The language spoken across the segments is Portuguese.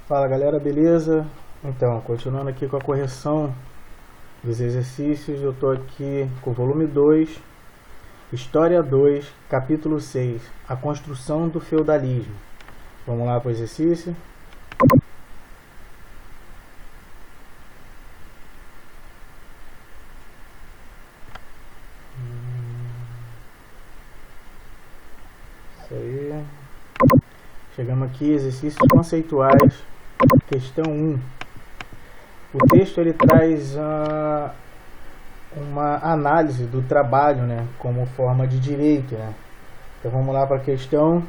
Fala galera, beleza? Então, continuando aqui com a correção dos exercícios, eu tô aqui com o volume 2, História 2, capítulo 6, a construção do feudalismo. Vamos lá para o exercício? Isso aí. Chegamos aqui, exercícios conceituais, questão 1. O texto ele traz uma análise do trabalho, né, como forma de direito, né? Então vamos lá para a questão,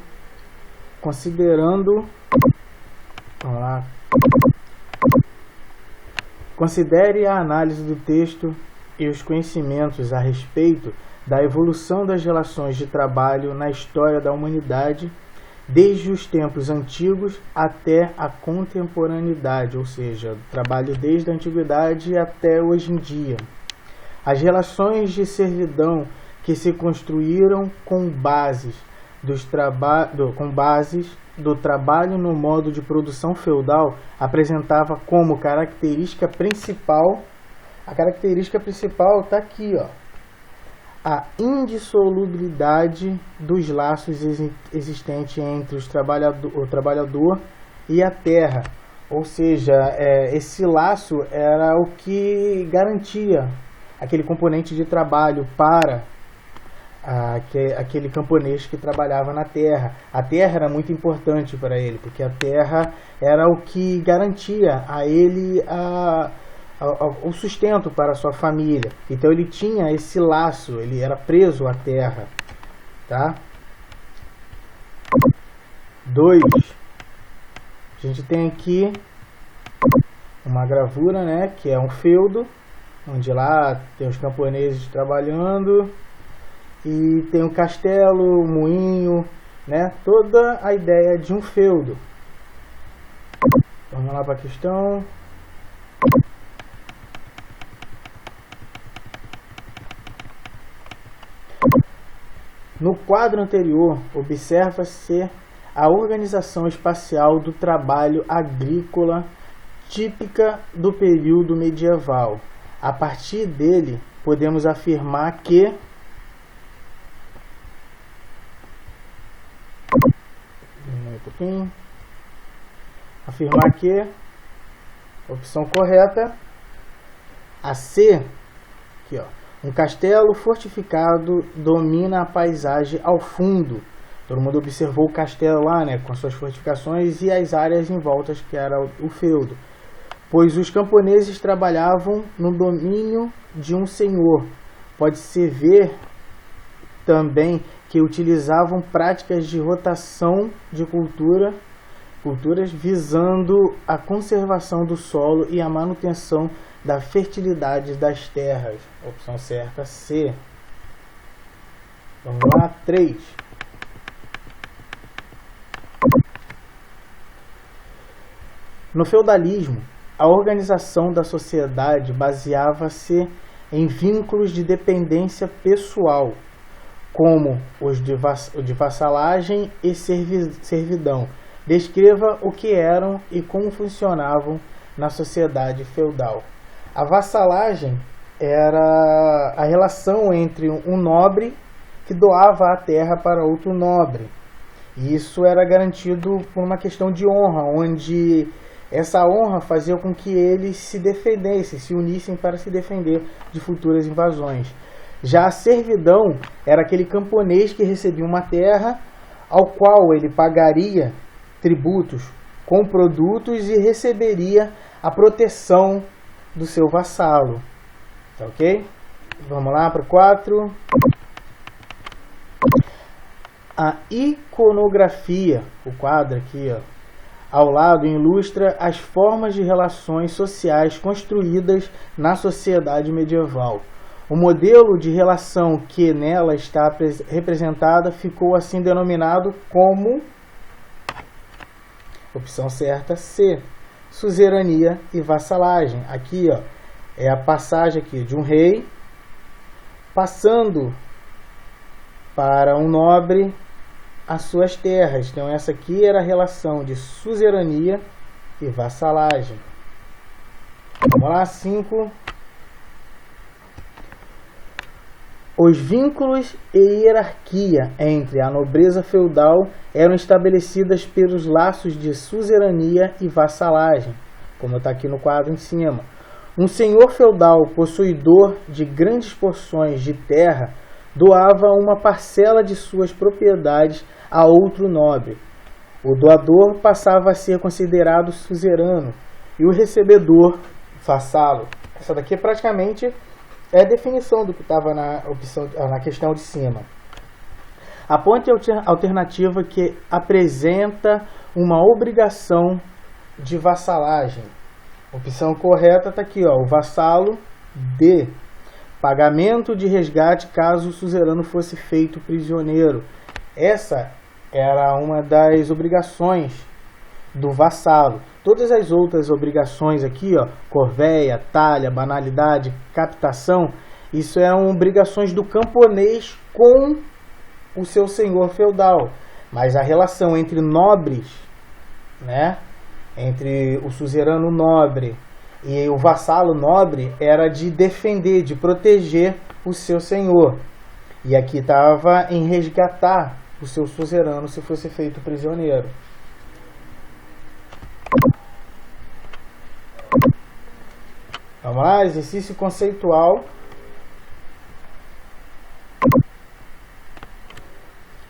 considerando, vamos lá, considere a análise do texto e os conhecimentos a respeito da evolução das relações de trabalho na história da humanidade, desde os tempos antigos até a contemporaneidade, ou seja, trabalho desde a antiguidade até hoje em dia. As relações de servidão que se construíram com bases do trabalho no modo de produção feudal apresentava como característica principal, a característica principal está aqui, ó, a indissolubilidade dos laços existentes entre o trabalhador e a terra. Ou seja, esse laço era o que garantia aquele componente de trabalho para aquele camponês que trabalhava na terra. A terra era muito importante para ele, porque a terra era o que garantia a ele o sustento para a sua família. Então ele tinha esse laço, ele era preso à terra, tá? 2. A gente tem aqui uma gravura, né, que é um feudo, onde lá tem os camponeses trabalhando e tem um castelo, um moinho, né, toda a ideia de um feudo. Vamos lá para a questão. No quadro anterior, observa-se a organização espacial do trabalho agrícola típica do período medieval. A partir dele, podemos afirmar que opção correta, a C, aqui, ó. Um castelo fortificado domina a paisagem ao fundo. Todo mundo observou o castelo lá, né, com suas fortificações e as áreas em volta, que era o feudo. Pois os camponeses trabalhavam no domínio de um senhor. Pode-se ver também que utilizavam práticas de rotação de culturas visando a conservação do solo e a manutenção da fertilidade das terras. Opção certa, C. Vamos lá, 3. No feudalismo, a organização da sociedade baseava-se em vínculos de dependência pessoal, como os de vassalagem e servidão. Descreva o que eram e como funcionavam na sociedade feudal. A vassalagem era a relação entre um nobre que doava a terra para outro nobre. E isso era garantido por uma questão de honra, onde essa honra fazia com que eles se defendessem, se unissem para se defender de futuras invasões. Já a servidão era aquele camponês que recebia uma terra ao qual ele pagaria tributos com produtos e receberia a proteção do seu vassalo. Tá ok? Vamos lá para 4. A iconografia, o quadro aqui, ó, ao lado, ilustra as formas de relações sociais construídas na sociedade medieval. O modelo de relação que nela está representada ficou assim denominado como, opção certa, C, suzerania e vassalagem. Aqui, ó, é a passagem aqui de um rei passando para um nobre as suas terras. Então essa aqui era a relação de suzerania e vassalagem. Vamos lá, 5. Os vínculos e hierarquia entre a nobreza feudal eram estabelecidas pelos laços de suzerania e vassalagem, como está aqui no quadro em cima. Um senhor feudal possuidor de grandes porções de terra doava uma parcela de suas propriedades a outro nobre. O doador passava a ser considerado suzerano e o recebedor vassalo. Essa daqui praticamente é a definição do que estava na questão de cima. A ponte alternativa que apresenta uma obrigação de vassalagem. Opção correta está aqui, ó, o vassalo D. Pagamento de resgate caso o suzerano fosse feito prisioneiro. Essa era uma das obrigações do vassalo. Todas as outras obrigações aqui, ó, corvéia, talha, banalidade, captação, isso eram obrigações do camponês com o seu senhor feudal. Mas a relação entre nobres, né, entre o suzerano nobre e o vassalo nobre era de defender, de proteger o seu senhor. E aqui estava em resgatar o seu suzerano se fosse feito prisioneiro. Vamos lá, exercício conceitual.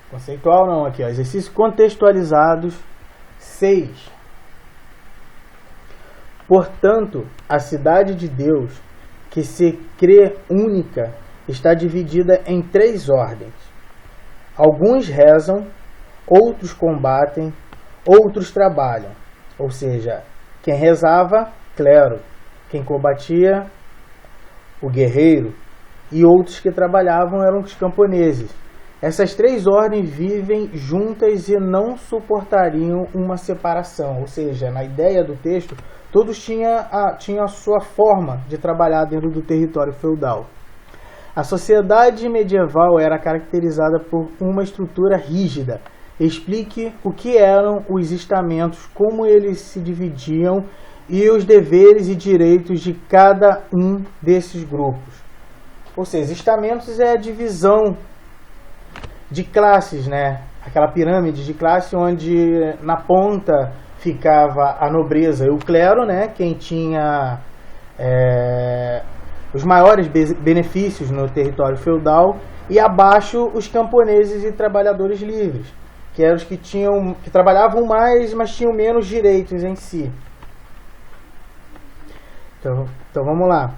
Conceitual não, aqui, ó, exercício contextualizados 6. Portanto, a cidade de Deus, que se crê única, está dividida em 3 ordens. Alguns rezam, outros combatem, outros trabalham. Ou seja, quem rezava, clero. Quem combatia, o guerreiro. E outros que trabalhavam eram os camponeses. Essas 3 ordens vivem juntas e não suportariam uma separação. Ou seja, na ideia do texto, todos tinham a sua forma de trabalhar dentro do território feudal. A sociedade medieval era caracterizada por uma estrutura rígida. Explique o que eram os estamentos, como eles se dividiam e os deveres e direitos de cada um desses grupos. Ou seja, estamentos é a divisão de classes, né? Aquela pirâmide de classe onde na ponta ficava a nobreza e o clero, né? Quem tinha os maiores benefícios no território feudal, e abaixo os camponeses e trabalhadores livres, que eram os que trabalhavam mais, mas tinham menos direitos em si. Então vamos lá.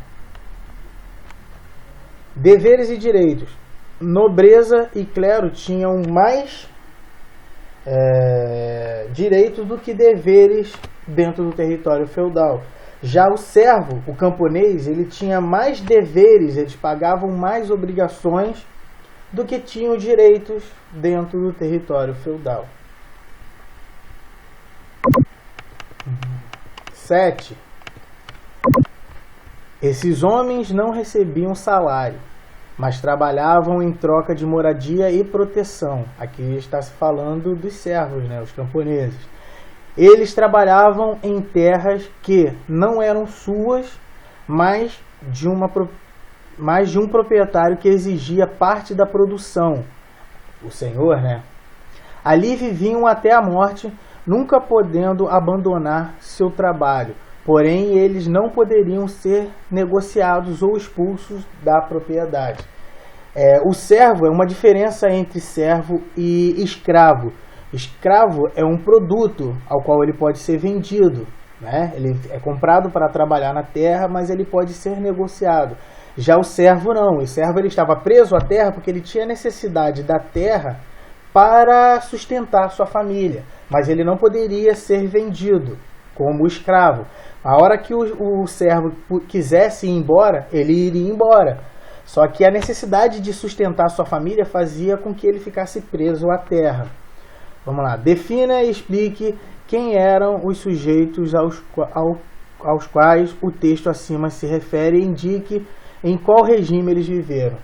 Deveres e direitos. Nobreza e clero tinham mais direitos do que deveres dentro do território feudal. Já o servo, o camponês, ele tinha mais deveres, eles pagavam mais obrigações do que tinham direitos dentro do território feudal. 7. Esses homens não recebiam salário, mas trabalhavam em troca de moradia e proteção. Aqui está se falando dos servos, né, os camponeses. Eles trabalhavam em terras que não eram suas, mas de um proprietário que exigia parte da produção, o senhor, né? Ali viviam até a morte, nunca podendo abandonar seu trabalho. Porém, eles não poderiam ser negociados ou expulsos da propriedade. O servo é uma diferença entre servo e escravo. Escravo é um produto ao qual ele pode ser vendido, né? Ele é comprado para trabalhar na terra, mas ele pode ser negociado. Já o servo não. O servo ele estava preso à terra porque ele tinha necessidade da terra para sustentar sua família, mas ele não poderia ser vendido como escravo. A hora que o servo quisesse ir embora, ele iria embora. Só que a necessidade de sustentar sua família fazia com que ele ficasse preso à terra. Vamos lá. Defina e explique quem eram os sujeitos aos quais o texto acima se refere e indique em qual regime eles viveram.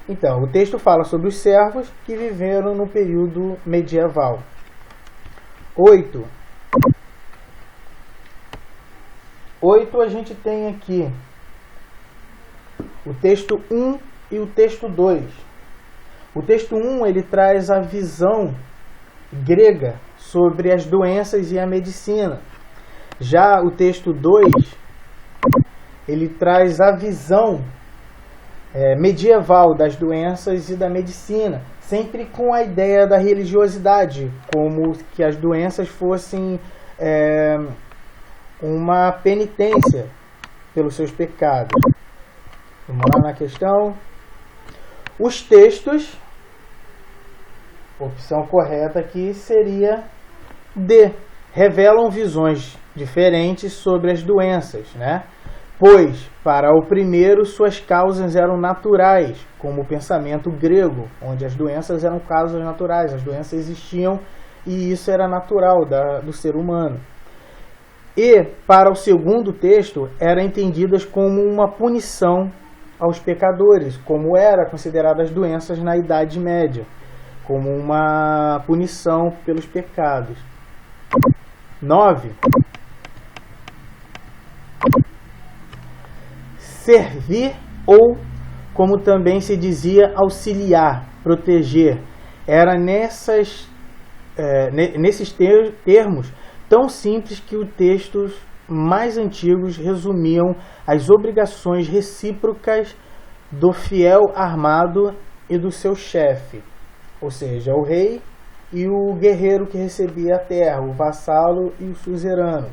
Então, o texto fala sobre os servos que viveram no período medieval. 8. 8 a gente tem aqui o texto 1 e o texto 2. O texto 1 ele traz a visão grega sobre as doenças e a medicina. Já o texto 2 ele traz a visão medieval das doenças e da medicina, sempre com a ideia da religiosidade, como que as doenças fossem uma penitência pelos seus pecados. Vamos lá na questão. Os textos, a opção correta aqui seria D, revelam visões diferentes sobre as doenças, né? Pois, para o primeiro, suas causas eram naturais, como o pensamento grego, onde as doenças eram causas naturais, as doenças existiam e isso era natural do ser humano. E, para o segundo texto, eram entendidas como uma punição aos pecadores, como eram consideradas as doenças na Idade Média, como uma punição pelos pecados. 9. Servir ou, como também se dizia, auxiliar, proteger. Era nesses termos tão simples que os textos mais antigos resumiam as obrigações recíprocas do fiel armado e do seu chefe, ou seja, o rei e o guerreiro que recebia a terra, o vassalo e o suzerano.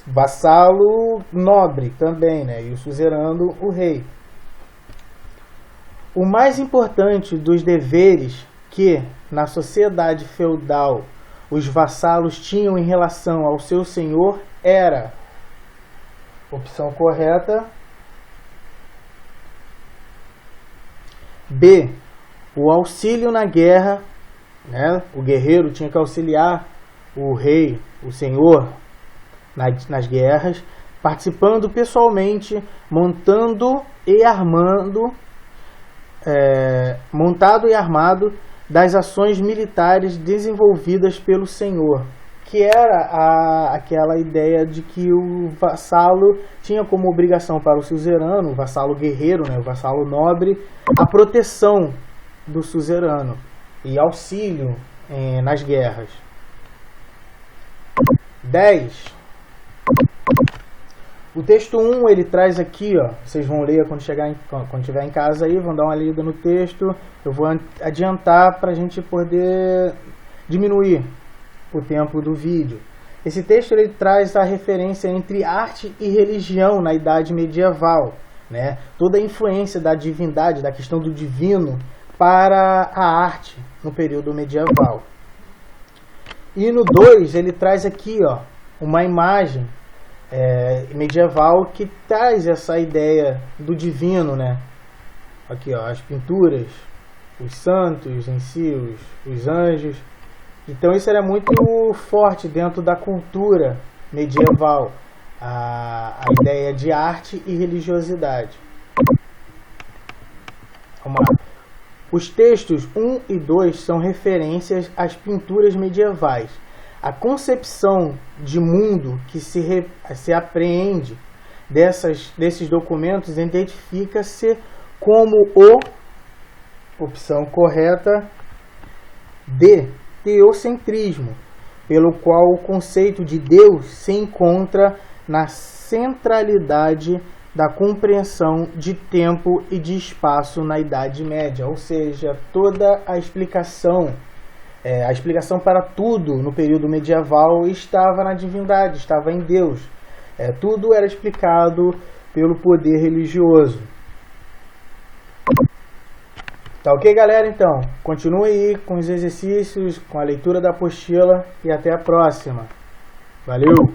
Vassalo nobre também, né? E o suzerano, o rei. O mais importante dos deveres que, na sociedade feudal, os vassalos tinham em relação ao seu senhor era, opção correta, B, o auxílio na guerra, né? O guerreiro tinha que auxiliar o rei, o senhor, nas guerras, participando pessoalmente, montado e armado das ações militares desenvolvidas pelo senhor, que era aquela ideia de que o vassalo tinha como obrigação para o suzerano, o vassalo guerreiro, né, o vassalo nobre, a proteção do suzerano e auxílio nas guerras. 10. O texto 1 ele traz aqui, ó, vocês vão ler quando estiver em casa aí, vão dar uma lida no texto. Eu vou adiantar para a gente poder diminuir o tempo do vídeo. Esse texto ele traz a referência entre arte e religião na Idade Medieval, né? Toda a influência da divindade, da questão do divino para a arte no período medieval. E no 2 ele traz aqui, ó, uma imagem medieval que traz essa ideia do divino, né? Aqui, ó, as pinturas, os santos em si, os anjos. Então isso era muito forte dentro da cultura medieval, a ideia de arte e religiosidade. Vamos lá. Os textos 1 e 2 são referências às pinturas medievais. A concepção de mundo que se apreende desses documentos identifica-se como opção correta, D, teocentrismo, pelo qual o conceito de Deus se encontra na centralidade da compreensão de tempo e de espaço na Idade Média, ou seja, toda a explicação para tudo no período medieval estava na divindade, estava em Deus. Tudo era explicado pelo poder religioso. Tá ok, galera? Então, continue aí com os exercícios, com a leitura da apostila e até a próxima. Valeu!